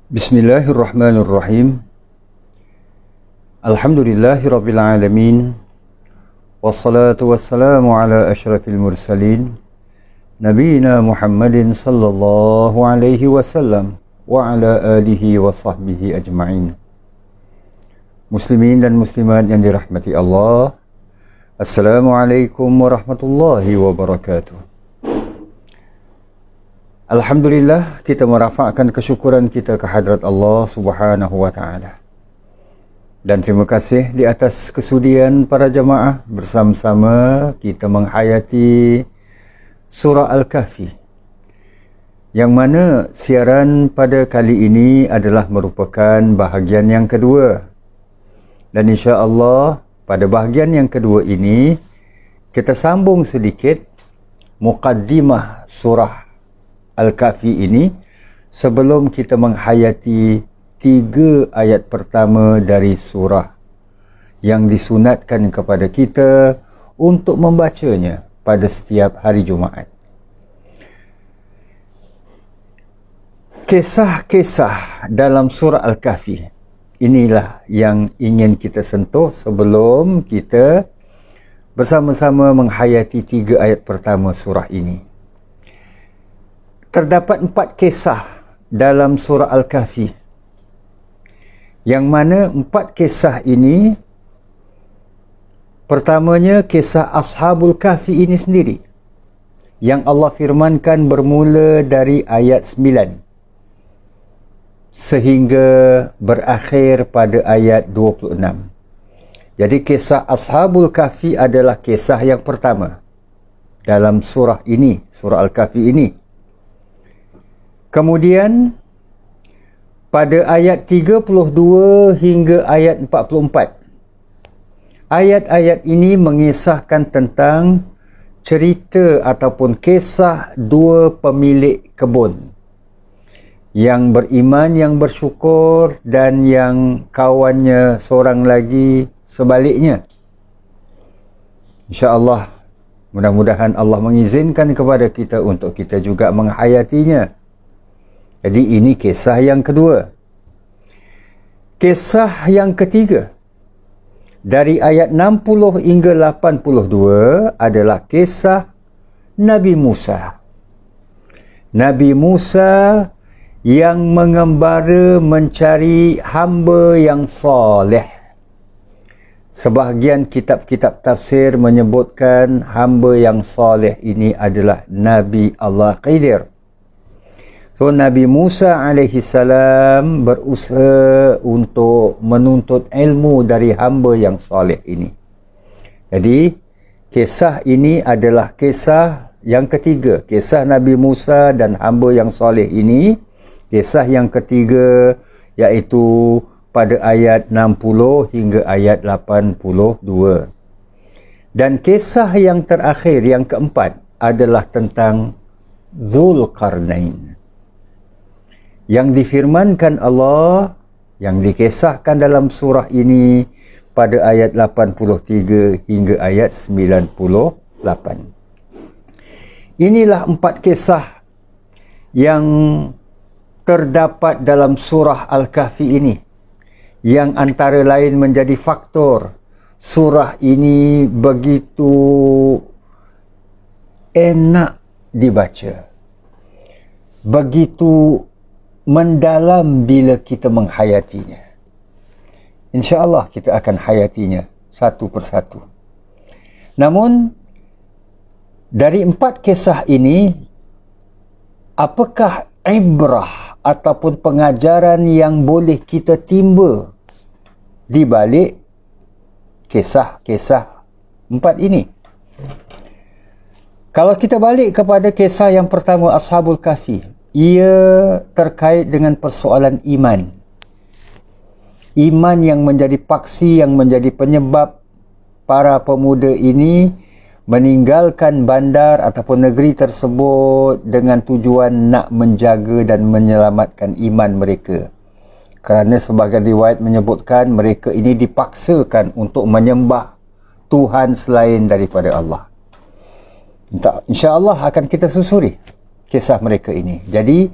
Bismillahirrahmanirrahim. Alhamdulillahirabbil alamin. Wassalatu wassalamu ala asyrafil mursalin nabiyina Muhammadin sallallahu alaihi wasallam wa ala alihi wa sahbihi ajma'in. Muslimin dan muslimat yang dirahmati Allah, Assalamualaikum warahmatullahi wabarakatuh. Alhamdulillah, kita merafakkan kesyukuran kita ke hadrat Allah Subhanahu wa taala. Dan terima kasih di atas kesudian para jemaah bersama-sama kita menghayati surah Al-Kahfi. Yang mana siaran pada kali ini adalah merupakan bahagian yang kedua. Dan insya-Allah pada bahagian yang kedua ini kita sambung sedikit muqaddimah surah Al-Kahfi ini sebelum kita menghayati 3 ayat pertama dari surah yang disunatkan kepada kita untuk membacanya pada setiap hari Jumaat. Kisah-kisah dalam surah Al-Kahfi inilah yang ingin kita sentuh sebelum kita bersama-sama menghayati 3 ayat pertama surah ini. Terdapat 4 kisah dalam surah Al-Kahfi, yang mana 4 kisah ini, pertamanya kisah Ashabul Kahfi ini sendiri, yang Allah firmankan bermula dari ayat 9 sehingga berakhir pada ayat 26. Jadi kisah Ashabul Kahfi adalah kisah yang pertama dalam surah ini, surah Al-Kahfi ini. Kemudian pada ayat 32 hingga ayat 44, ayat-ayat ini mengisahkan tentang cerita ataupun kisah 2 pemilik kebun yang beriman, yang bersyukur, dan yang kawannya seorang lagi sebaliknya. InsyaAllah, mudah-mudahan Allah mengizinkan kepada kita untuk kita juga menghayatinya. Jadi ini kisah yang kedua. Kisah yang ketiga dari ayat 60 hingga 82 adalah kisah Nabi Musa. Nabi Musa yang mengembara mencari hamba yang soleh. Sebahagian kitab-kitab tafsir menyebutkan hamba yang soleh ini adalah Nabi Allah Khidir. So, Nabi Musa alaihi salam berusaha untuk menuntut ilmu dari hamba yang soleh ini. Jadi, kisah ini adalah kisah yang ketiga. Kisah Nabi Musa dan hamba yang soleh ini. Kisah yang ketiga iaitu pada ayat 60 hingga ayat 82. Dan kisah yang terakhir, yang keempat, adalah tentang Zulkarnain, yang difirmankan Allah, yang dikisahkan dalam surah ini pada ayat 83 hingga ayat 98. Inilah 4 kisah yang terdapat dalam surah Al-Kahfi ini, yang antara lain menjadi faktor surah ini begitu enak dibaca, begitu mendalam bila kita menghayatinya. InsyaAllah kita akan hayatinya satu persatu. Namun, dari 4 kisah ini, apakah ibrah ataupun pengajaran yang boleh kita timba di balik kisah-kisah 4 ini? Kalau kita balik kepada kisah yang pertama, Ashabul Kahfi, ia terkait dengan persoalan iman. Iman yang menjadi paksi, yang menjadi penyebab para pemuda ini meninggalkan bandar ataupun negeri tersebut dengan tujuan nak menjaga dan menyelamatkan iman mereka. Kerana sebahagian riwayat menyebutkan mereka ini dipaksakan untuk menyembah Tuhan selain daripada Allah. InsyaAllah akan kita susuri kisah mereka ini. Jadi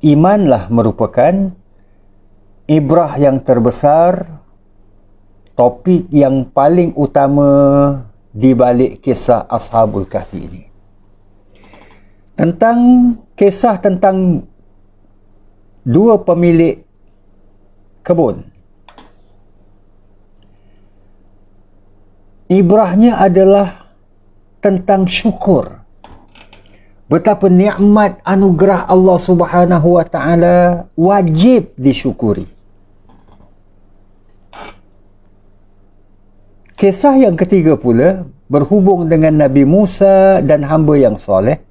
imanlah merupakan ibrah yang terbesar, topik yang paling utama di balik kisah Ashabul Kahfi ini. Kisah tentang dua pemilik kebun. Ibrahnya adalah tentang syukur. Betapa nikmat anugerah Allah Subhanahu wa taala wajib disyukuri. Kisah yang ketiga pula berhubung dengan Nabi Musa dan hamba yang soleh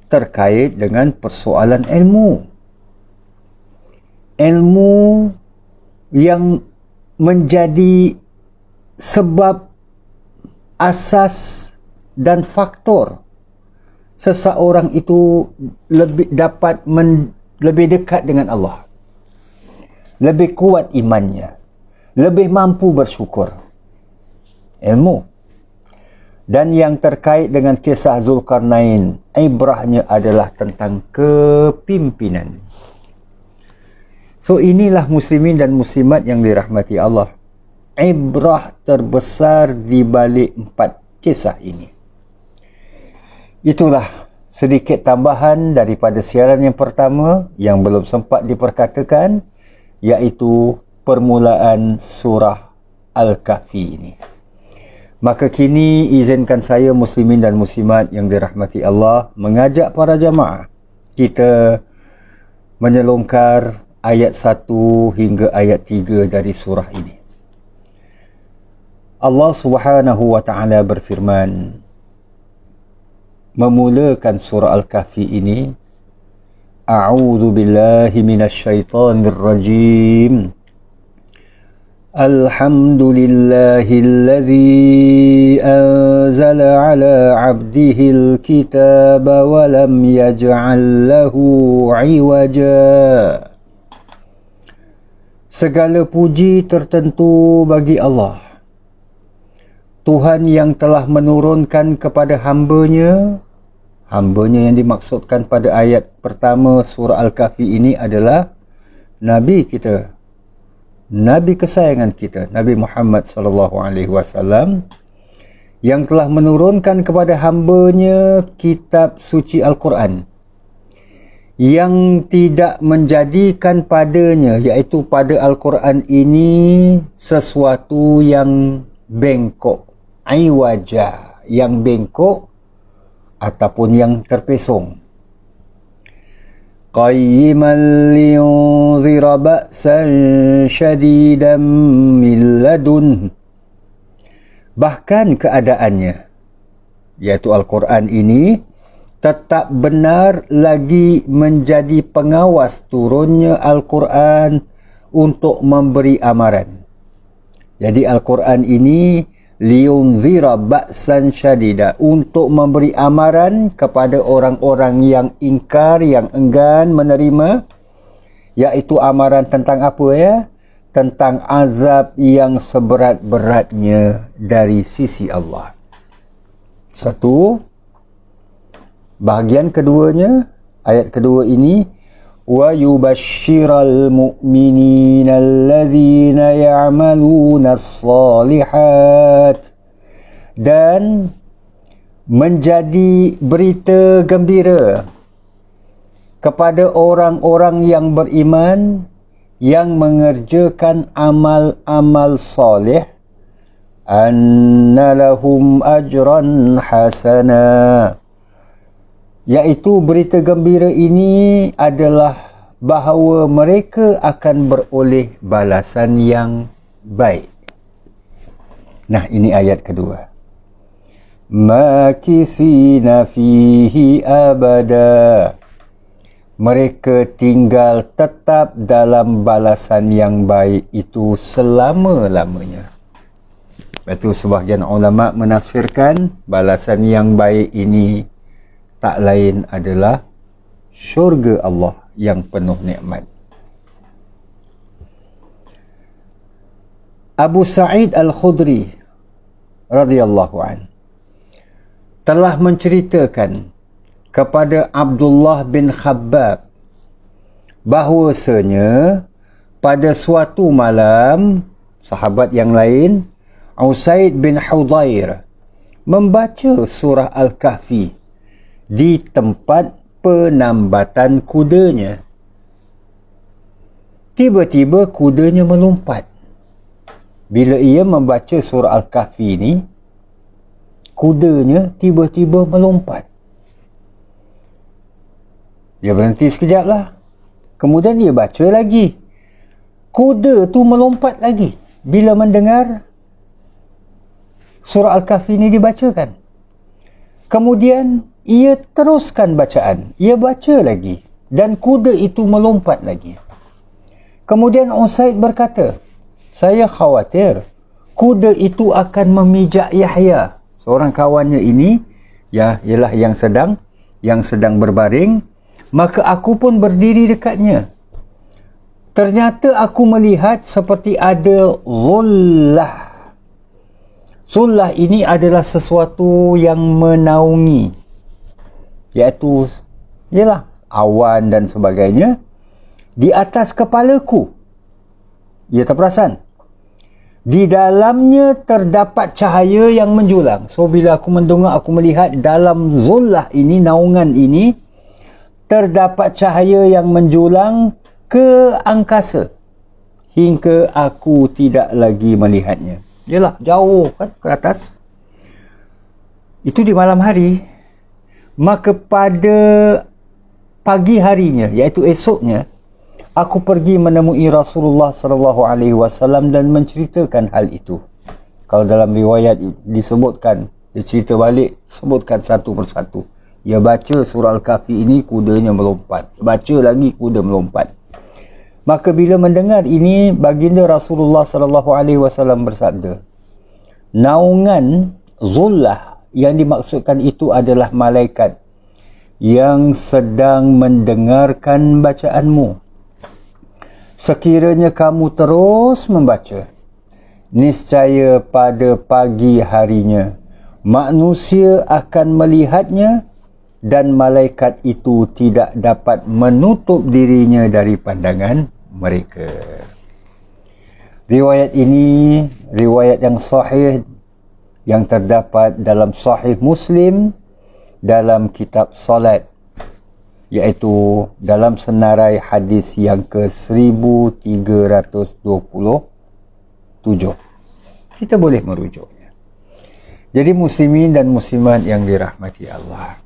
terkait dengan persoalan ilmu. Ilmu yang menjadi sebab asas dan faktor seseorang itu lebih dekat dengan Allah, lebih kuat imannya, lebih mampu bersyukur. Ilmu. Dan yang terkait dengan kisah Zulkarnain, ibrahnya adalah tentang kepimpinan. So inilah muslimin dan muslimat yang dirahmati Allah. Ibrah terbesar di balik 4 kisah ini. Itulah sedikit tambahan daripada siaran yang pertama yang belum sempat diperkatakan, iaitu permulaan surah Al-Kahfi ini. Maka kini izinkan saya muslimin dan muslimat yang dirahmati Allah mengajak para jamaah kita menyelongkar ayat 1 hingga ayat 3 dari surah ini. Allah Subhanahu wa taala berfirman memulakan surah Al-Kahfi ini, A'udzu billahi minasyaitonir rajim. Alhamdulillahilladzi anzala ala 'abdihil kitaba wa lam yaj'al lahu 'iwaja. Segala puji tertentu bagi Allah, Tuhan yang telah menurunkan kepada hambanya yang dimaksudkan pada ayat pertama surah Al-Kahfi ini adalah Nabi kita, Nabi kesayangan kita, Nabi Muhammad SAW, yang telah menurunkan kepada hambanya kitab suci Al-Quran, yang tidak menjadikan padanya, iaitu pada Al-Quran ini, sesuatu yang bengkok, aiwaja, yang bengkok ataupun yang terpesong. Qayyiman liyunzira ba'san syadidan min ladun. Bahkan keadaannya, iaitu Al-Quran ini, tetap benar lagi menjadi pengawas turunnya Al-Quran untuk memberi amaran. Jadi Al-Quran ini liyunzira ba'san syadida, untuk memberi amaran kepada orang-orang yang ingkar, yang enggan menerima, iaitu amaran tentang apa ya? Tentang azab yang seberat-beratnya dari sisi Allah. Satu. Bahagian keduanya, ayat kedua ini, wa yubashshiral mu'minina alladhina ya'maluna as-salihat, dan menjadi berita gembira kepada orang-orang yang beriman yang mengerjakan amal-amal soleh, anna lahum ajran hasana, iaitu berita gembira ini adalah bahawa mereka akan beroleh balasan yang baik. Nah, ini ayat kedua. Makithina fihi abada, mereka tinggal tetap dalam balasan yang baik itu selama-lamanya. Betul, sebahagian ulama menafsirkan balasan yang baik ini tak lain adalah syurga Allah yang penuh nikmat. Abu Sa'id Al-Khudri radhiyallahu an telah menceritakan kepada Abdullah bin Khabbab bahwasanya pada suatu malam sahabat yang lain, Usaid bin Hudhair membaca surah Al-Kahfi di tempat penambatan kudanya. Tiba-tiba kudanya melompat. Bila ia membaca surah Al-Kahfi ni, kudanya tiba-tiba melompat. Dia berhenti sekejap lah. Kemudian dia baca lagi. Kuda tu melompat lagi bila mendengar surah Al-Kahfi ni dibacakan. Kemudian ia teruskan bacaan. Ia baca lagi. Dan kuda itu melompat lagi. Kemudian Usaid berkata, saya khawatir kuda itu akan memijak Yahya. Seorang kawannya ini, ialah yang sedang berbaring. Maka aku pun berdiri dekatnya. Ternyata aku melihat seperti ada zullah. Zullah ini adalah sesuatu yang menaungi, iaitu awan dan sebagainya di atas kepalaku. Ia terperasan. Di dalamnya terdapat cahaya yang menjulang. So bila aku mendongak, aku melihat dalam zullah ini, naungan ini, terdapat cahaya yang menjulang ke angkasa hingga aku tidak lagi melihatnya. Yalah, jauh kan ke atas. Itu di malam hari. Maka pada pagi harinya, iaitu esoknya, aku pergi menemui Rasulullah SAW dan menceritakan hal itu. Kalau dalam riwayat disebutkan, dia cerita balik, sebutkan satu persatu. Dia baca surah Al-Kahfi ini, kudanya melompat. Baca lagi, kuda melompat. Maka bila mendengar ini, baginda Rasulullah SAW bersabda, naungan zullah yang dimaksudkan itu adalah malaikat yang sedang mendengarkan bacaanmu. Sekiranya kamu terus membaca, niscaya pada pagi harinya manusia akan melihatnya dan malaikat itu tidak dapat menutup dirinya dari pandangan mereka. Riwayat ini riwayat yang sahih yang terdapat dalam Sahih Muslim dalam kitab salat, iaitu dalam senarai hadis yang ke-1327. Kita boleh merujuknya. Jadi muslimin dan muslimat yang dirahmati Allah,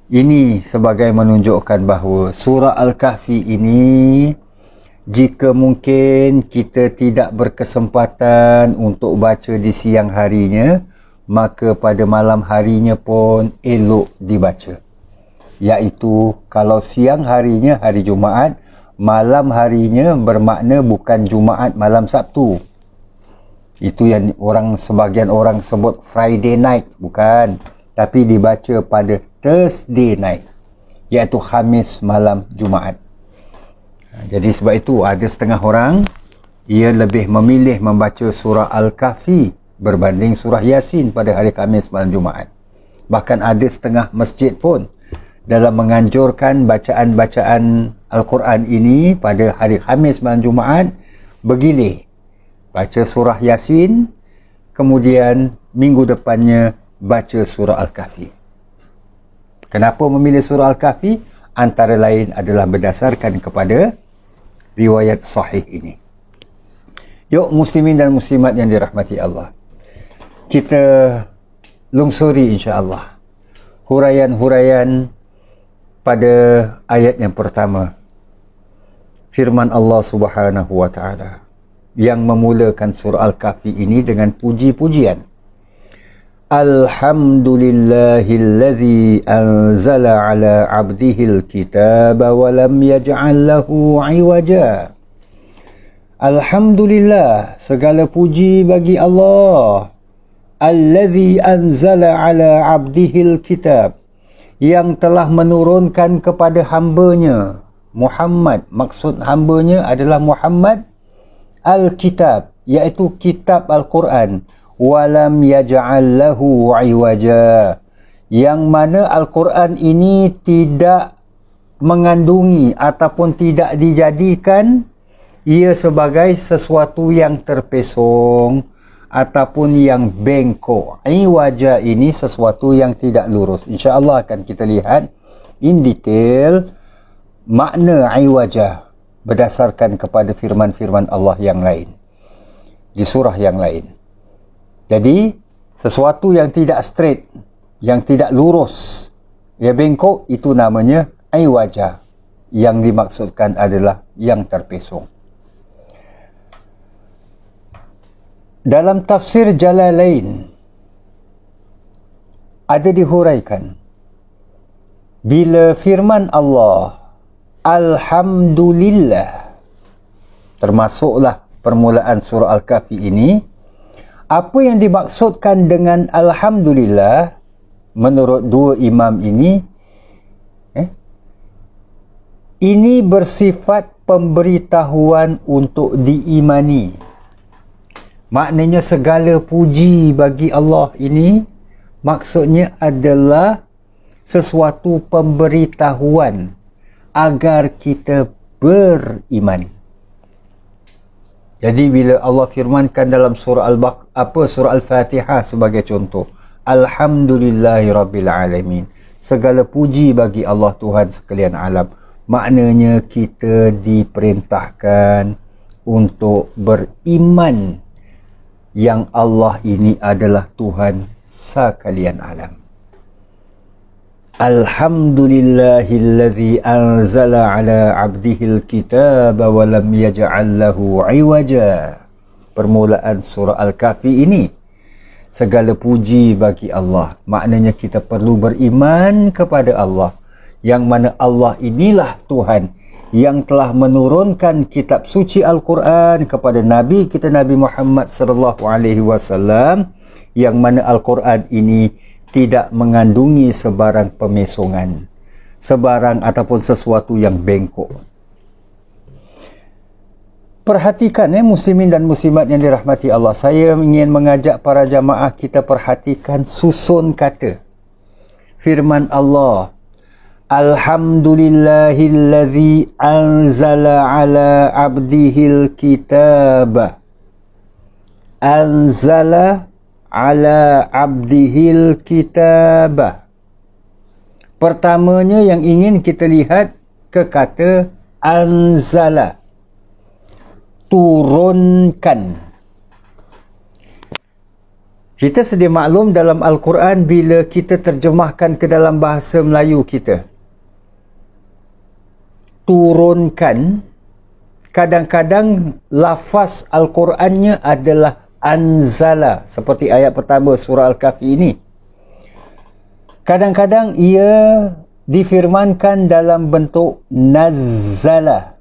ini sebagai menunjukkan bahawa surah Al-Kahfi ini, jika mungkin kita tidak berkesempatan untuk baca di siang harinya, maka pada malam harinya pun elok dibaca. Iaitu kalau siang harinya hari Jumaat, malam harinya bermakna bukan Jumaat malam Sabtu. Itu yang sebagian orang sebut Friday night, bukan. Tapi dibaca pada Thursday night, iaitu Khamis malam Jumaat. Jadi sebab itu ada setengah orang, ia lebih memilih membaca surah Al-Kahfi berbanding surah Yasin pada hari Khamis malam Jumaat. Bahkan ada setengah masjid pun dalam menganjurkan bacaan-bacaan Al-Quran ini pada hari Khamis malam Jumaat bergilir. Baca surah Yasin, kemudian minggu depannya baca surah Al-Kahfi. Kenapa memilih surah Al-Kahfi? Antara lain adalah berdasarkan kepada riwayat sahih ini. Yuk muslimin dan muslimat yang dirahmati Allah, kita lungsuri insya-Allah huraian-huraian pada ayat yang pertama. Firman Allah Subhanahu wa taala yang memulakan surah Al-Kahfi ini dengan puji-pujian. Alhamdulillahillazi anzala ala abdihil kitaba wa lam yaj'al lahu 'iwaja. Alhamdulillah, segala puji bagi Allah. Allazi anzala ala abdihil kitab, yang telah menurunkan kepada hambanya Muhammad. Maksud hambanya adalah Muhammad Al-Kitab, iaitu kitab Al-Quran. Walam yaj'al lahu 'iwaja, yang mana Al-Quran ini tidak mengandungi ataupun tidak dijadikan ia sebagai sesuatu yang terpesong ataupun yang bengkok. Iwaja ini sesuatu yang tidak lurus. InsyaAllah akan kita lihat in detail makna iwaja berdasarkan kepada firman-firman Allah yang lain di surah yang lain. Jadi sesuatu yang tidak straight, yang tidak lurus, ia bengkok, itu namanya iwaja. Yang dimaksudkan adalah yang terpesong. Dalam tafsir Jalalain ada dihuraikan bila firman Allah Alhamdulillah, termasuklah permulaan surah Al-Kahfi ini, apa yang dimaksudkan dengan Alhamdulillah menurut dua imam ini, ini bersifat pemberitahuan untuk diimani. Maknanya segala puji bagi Allah ini maksudnya adalah sesuatu pemberitahuan agar kita beriman. Jadi bila Allah firmankan dalam surah surah Al-Fatihah sebagai contoh, Alhamdulillahirabbil alamin, segala puji bagi Allah Tuhan sekalian alam, maknanya kita diperintahkan untuk beriman yang Allah ini adalah Tuhan sekalian alam. Alhamdulillahillazi anzala ala abdihil kitaba wa lam yaj'al lahu iwaja. Permulaan surah Al-Kahfi ini, segala puji bagi Allah, maknanya kita perlu beriman kepada Allah, yang mana Allah inilah Tuhan yang telah menurunkan kitab suci Al-Quran kepada Nabi kita Nabi Muhammad sallallahu alaihi wasallam, yang mana Al-Quran ini tidak mengandungi sebarang pemesongan, sebarang ataupun sesuatu yang bengkok. Perhatikan muslimin dan muslimat yang dirahmati Allah, saya ingin mengajak para jamaah kita perhatikan susun kata firman Allah, Alhamdulillahillazi anzala ala abdihil kitaba. Anzala ala abdihil kitabah. Pertamanya yang ingin kita lihat ke kata anzala, turunkan. Kita sedia maklum dalam Al-Quran bila kita terjemahkan ke dalam bahasa Melayu kita, turunkan, kadang-kadang lafaz Al-Qurannya adalah anzala, seperti ayat pertama surah Al-Kahfi ini. Kadang-kadang ia difirmankan dalam bentuk nazzala,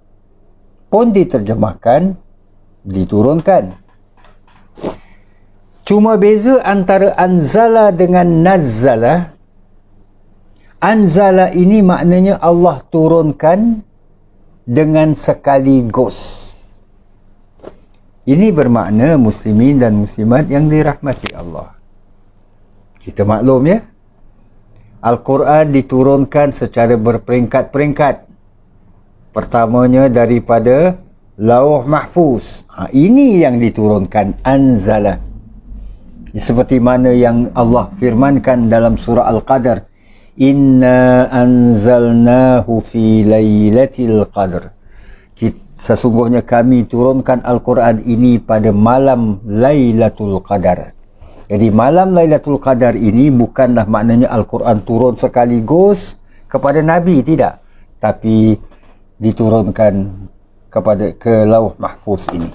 pun diterjemahkan diturunkan. Cuma beza antara anzala dengan nazzala. Anzala ini maknanya Allah turunkan dengan sekaligus. Ini bermakna muslimin dan muslimat yang dirahmati Allah. Kita maklum ya, Al-Quran diturunkan secara berperingkat-peringkat. Pertamanya daripada Lauh Mahfuz. Ini yang diturunkan, anzala. Seperti mana yang Allah firmankan dalam surah Al-Qadar, Inna anzalnahu fi laylatil qadr. Sesungguhnya kami turunkan Al-Quran ini pada malam Lailatul Qadar. Jadi malam Lailatul Qadar ini bukanlah maknanya Al-Quran turun sekaligus kepada Nabi, tidak. Tapi diturunkan ke Lauh Mahfuz ini.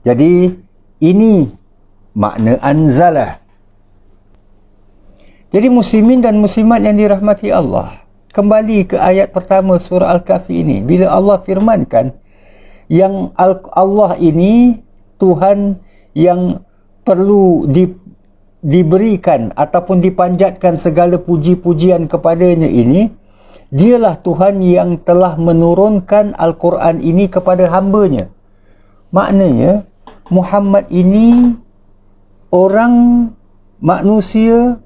Jadi ini makna anzalah. Jadi muslimin dan muslimat yang dirahmati Allah, kembali ke ayat pertama surah Al-Kahfi ini, bila Allah firmankan yang Allah ini Tuhan yang perlu diberikan ataupun dipanjatkan segala puji-pujian kepadanya ini, dialah Tuhan yang telah menurunkan Al-Quran ini kepada hambanya. Maknanya Muhammad ini orang manusia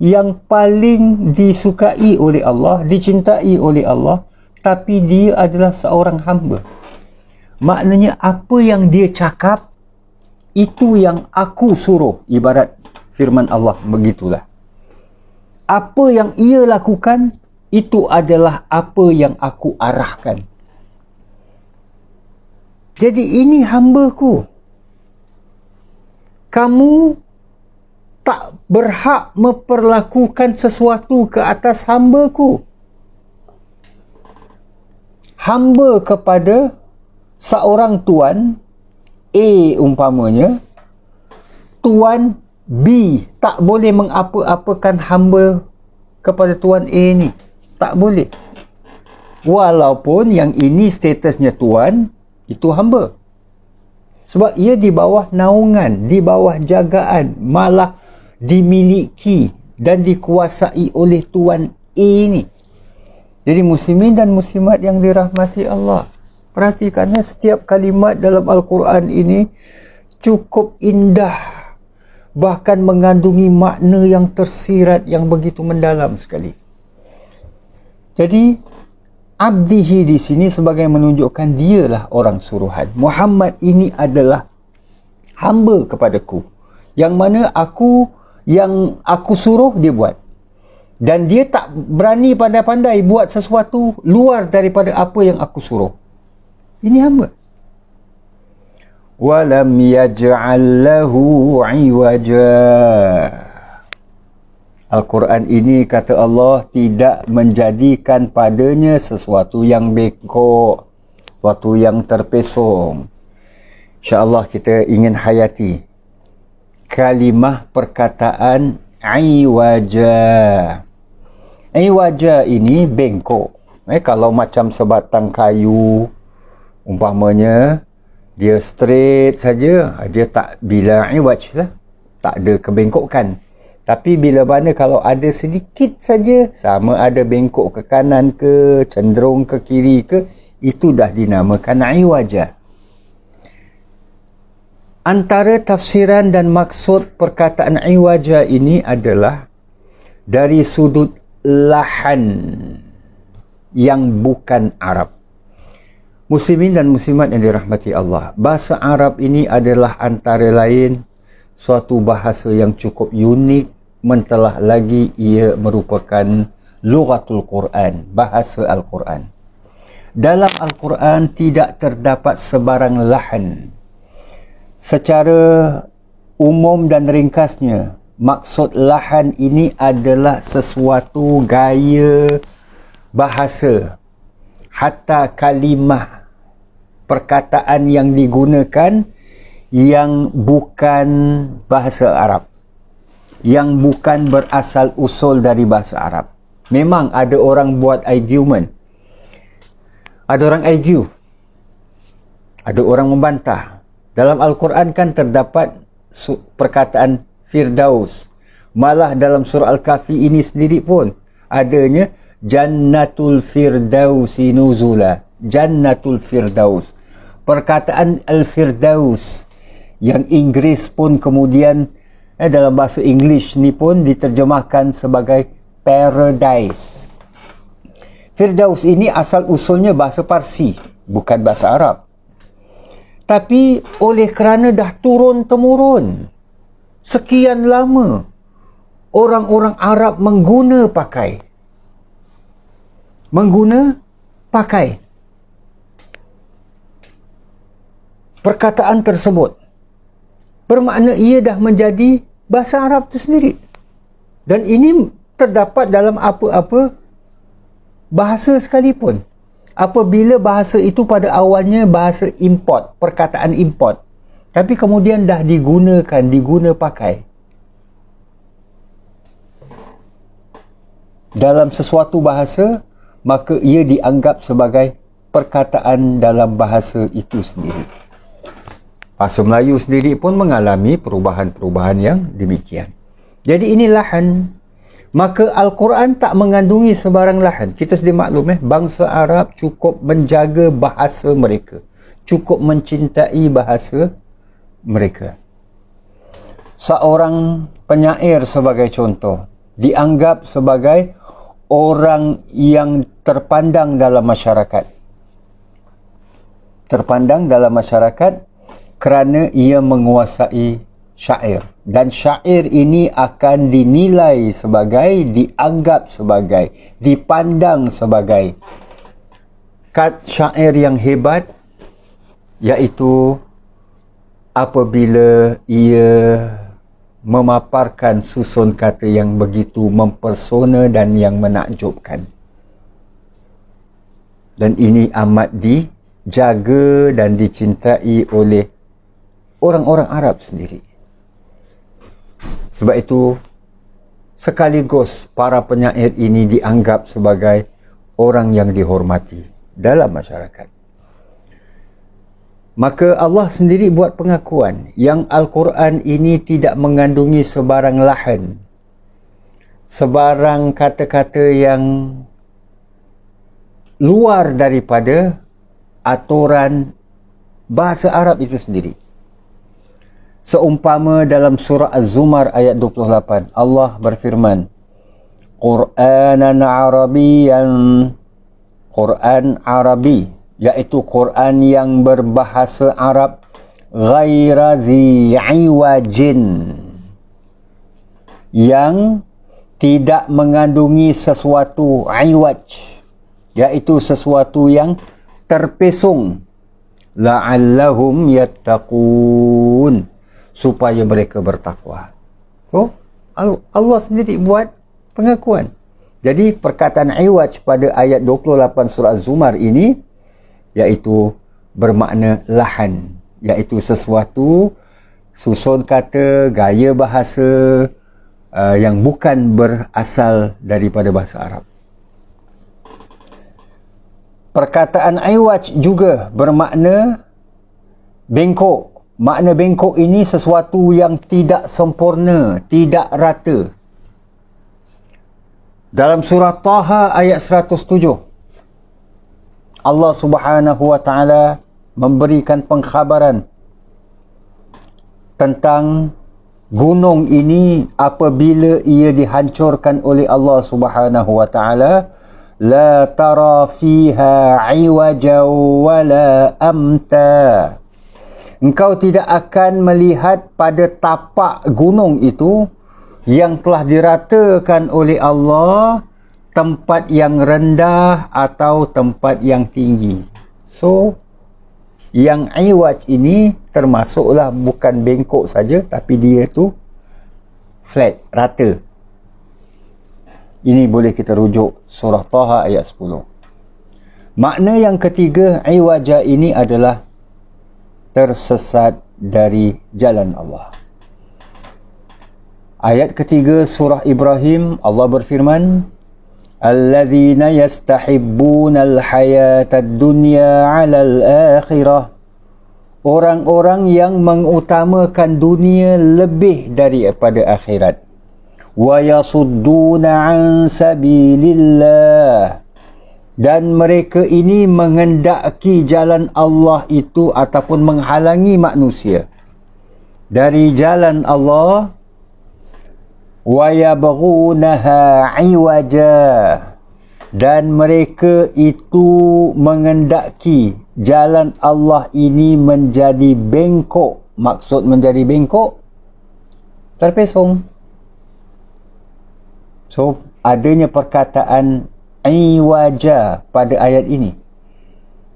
yang paling disukai oleh Allah, dicintai oleh Allah, tapi dia adalah seorang hamba. Maknanya apa yang dia cakap, itu yang aku suruh. Ibarat firman Allah begitulah. Apa yang ia lakukan, itu adalah apa yang aku arahkan. Jadi ini hamba-Ku. Kamu tak berhak memperlakukan sesuatu ke atas hamba-Ku. Hamba kepada seorang tuan A umpamanya, tuan B tak boleh mengapa-apakan hamba kepada tuan A ni. Tak boleh. Walaupun yang ini statusnya tuan, itu hamba. Sebab ia di bawah naungan, di bawah jagaan, malah dimiliki dan dikuasai oleh tuan A ni. Jadi muslimin dan muslimat yang dirahmati Allah, perhatikan setiap kalimat dalam Al-Quran ini cukup indah, bahkan mengandungi makna yang tersirat yang begitu mendalam sekali. Jadi abdihi di sini sebagai menunjukkan dialah orang suruhan. Muhammad ini adalah hamba kepadaku, yang mana yang aku suruh dia buat, dan dia tak berani pandai-pandai buat sesuatu luar daripada apa yang aku suruh. Ini hamba. Walam yaj'al lahu 'iwaja. Al-Quran ini, kata Allah, tidak menjadikan padanya sesuatu yang bengkok, sesuatu yang terpesong. InsyaAllah kita ingin hayati kalimah perkataan iwaja. Iwaja ini bengkok. Kalau macam sebatang kayu, umpamanya, dia straight saja, dia tak bila iwaj lah, tak ada kebengkokan. Tapi bila mana kalau ada sedikit saja, sama ada bengkok ke kanan ke, cenderung ke kiri ke, itu dah dinamakan iwaja. Antara tafsiran dan maksud perkataan iwaja ini adalah dari sudut lahan yang bukan Arab. Muslimin dan muslimat yang dirahmati Allah, bahasa Arab ini adalah antara lain suatu bahasa yang cukup unik, mentelah lagi ia merupakan lughatul Quran, bahasa Al-Quran. Dalam Al-Quran tidak terdapat sebarang lahan. Secara umum dan ringkasnya, maksud lahan ini adalah sesuatu gaya bahasa, hatta kalimah, perkataan yang digunakan yang bukan bahasa Arab, yang bukan berasal usul dari bahasa Arab. Memang ada orang buat argument, ada orang argue, ada orang membantah. Dalam Al-Quran kan terdapat perkataan Firdaus. Malah dalam surah Al-Kahfi ini sendiri pun adanya Jannatul Firdausi nuzula. Jannatul Firdaus. Perkataan Al-Firdaus yang Inggris pun kemudian dalam bahasa English ni pun diterjemahkan sebagai paradise. Firdaus ini asal usulnya bahasa Parsi, bukan bahasa Arab. Tapi oleh kerana dah turun-temurun sekian lama, orang-orang Arab mengguna pakai perkataan tersebut, bermakna ia dah menjadi bahasa Arab itu sendiri. Dan ini terdapat dalam apa-apa bahasa sekalipun. Apabila bahasa itu pada awalnya bahasa import, perkataan import, tapi kemudian dah diguna pakai dalam sesuatu bahasa, maka ia dianggap sebagai perkataan dalam bahasa itu sendiri. Bahasa Melayu sendiri pun mengalami perubahan-perubahan yang demikian. Jadi ini lahan. Maka Al-Quran tak mengandungi sebarang lahan. Kita sedia maklum bangsa Arab cukup menjaga bahasa mereka, cukup mencintai bahasa mereka. Seorang penyair sebagai contoh, dianggap sebagai orang yang terpandang dalam masyarakat. Terpandang dalam masyarakat kerana ia menguasai syair. Dan syair ini akan dinilai sebagai, dianggap sebagai, dipandang sebagai syair yang hebat, iaitu apabila ia memaparkan susun kata yang begitu mempesona dan yang menakjubkan. Dan ini amat dijaga dan dicintai oleh orang-orang Arab sendiri. Sebab itu, sekaligus para penyair ini dianggap sebagai orang yang dihormati dalam masyarakat. Maka Allah sendiri buat pengakuan yang Al-Quran ini tidak mengandungi sebarang lahan, sebarang kata-kata yang luar daripada aturan bahasa Arab itu sendiri. Seumpama dalam surah Az-Zumar ayat 28, Allah berfirman, Qur'anan Arabiyan, Quran Arabi, iaitu Quran yang berbahasa Arab, ghaira zi iwajin, yang tidak mengandungi sesuatu iwaj, iaitu sesuatu yang terpesong, la'allahum yattaqun, supaya mereka bertakwa. So, Allah sendiri buat pengakuan. Jadi perkataan iwaj pada ayat 28 surah Az-Zumar ini iaitu bermakna lahan, iaitu sesuatu susun kata, gaya bahasa yang bukan berasal daripada bahasa Arab. Perkataan iwaj juga bermakna bengkok. Makna bengkok ini sesuatu yang tidak sempurna, tidak rata. Dalam surah Taha ayat 107, Allah Subhanahu wa Ta'ala memberikan pengkhabaran tentang gunung ini apabila ia dihancurkan oleh Allah Subhanahu wa Ta'ala, la tara fiha iwaja wala amta. Engkau tidak akan melihat pada tapak gunung itu yang telah diratakan oleh Allah tempat yang rendah atau tempat yang tinggi. So, yang iwaj ini termasuklah bukan bengkok saja, tapi dia tu flat, rata. Ini boleh kita rujuk surah Taha ayat 10. Makna yang ketiga, iwaja ini adalah tersesat dari jalan Allah. Ayat ketiga surah Ibrahim, Allah berfirman, Alladzina yastahibbuna al-hayata ad-dunya 'ala al-akhirah. Orang-orang yang mengutamakan dunia lebih daripada akhirat. Wa yasudduna 'an sabilillah. Dan mereka ini mengendaki jalan Allah itu ataupun menghalangi manusia dari jalan Allah. Wa yabghunaha 'iwaja, dan mereka itu mengendaki jalan Allah ini menjadi bengkok. Maksud menjadi bengkok, terpesong. So, adanya perkataan iwaja pada ayat ini,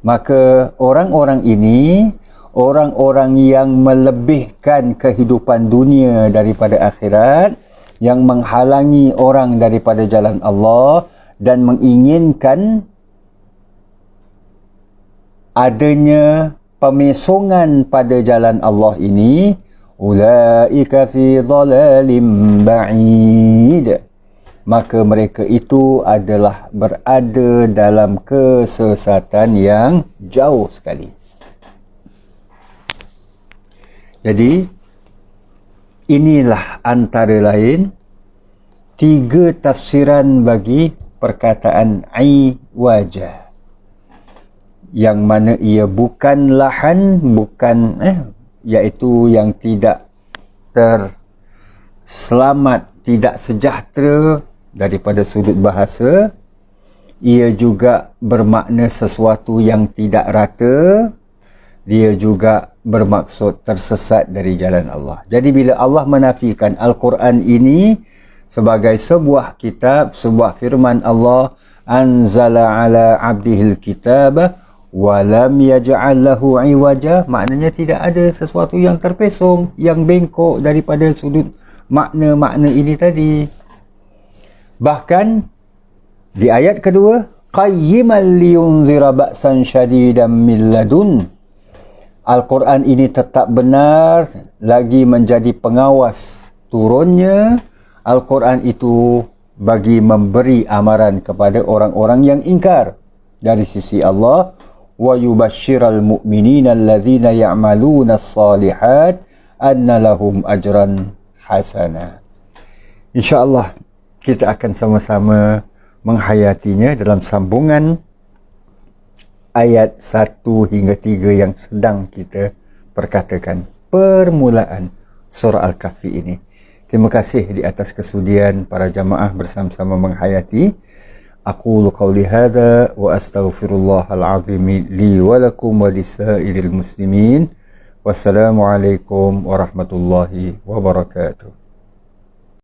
maka orang-orang ini orang-orang yang melebihkan kehidupan dunia daripada akhirat, yang menghalangi orang daripada jalan Allah dan menginginkan adanya pemesongan pada jalan Allah ini, ulaika fi dhalalim ba'id, maka mereka itu adalah berada dalam kesesatan yang jauh sekali. Jadi inilah antara lain tiga tafsiran bagi perkataan iwaja, yang mana ia bukan lahan, bukan iaitu yang tidak terselamat, tidak sejahtera daripada sudut bahasa. Ia juga bermakna sesuatu yang tidak rata. Dia juga bermaksud tersesat dari jalan Allah. Jadi bila Allah menafikan Al-Quran ini sebagai sebuah kitab, sebuah firman Allah, anzala ala abdihil kitab wa lam yaj'al lahu iwaja, maknanya tidak ada sesuatu yang terpesong, yang bengkok daripada sudut makna-makna ini tadi. Bahkan di ayat kedua, qayyiman liyunzira ba'san syadidan min ladun, Al-Quran ini tetap benar lagi menjadi pengawas turunnya Al-Quran itu bagi memberi amaran kepada orang-orang yang ingkar dari sisi Allah. Wa yubashshiral mu'minina alladhina ya'maluna as-salihat anna lahum ajran hasana. InsyaAllah kita akan sama-sama menghayatinya dalam sambungan ayat 1 hingga 3 yang sedang kita perkatakan, permulaan surah Al-Kahfi ini. Terima kasih di atas kesudian para jamaah bersama-sama menghayati. Aqulu qawli hadha wa astaghfirullahal azim li wa lakum wa lisairil muslimin. Wassalamualaikum warahmatullahi wabarakatuh.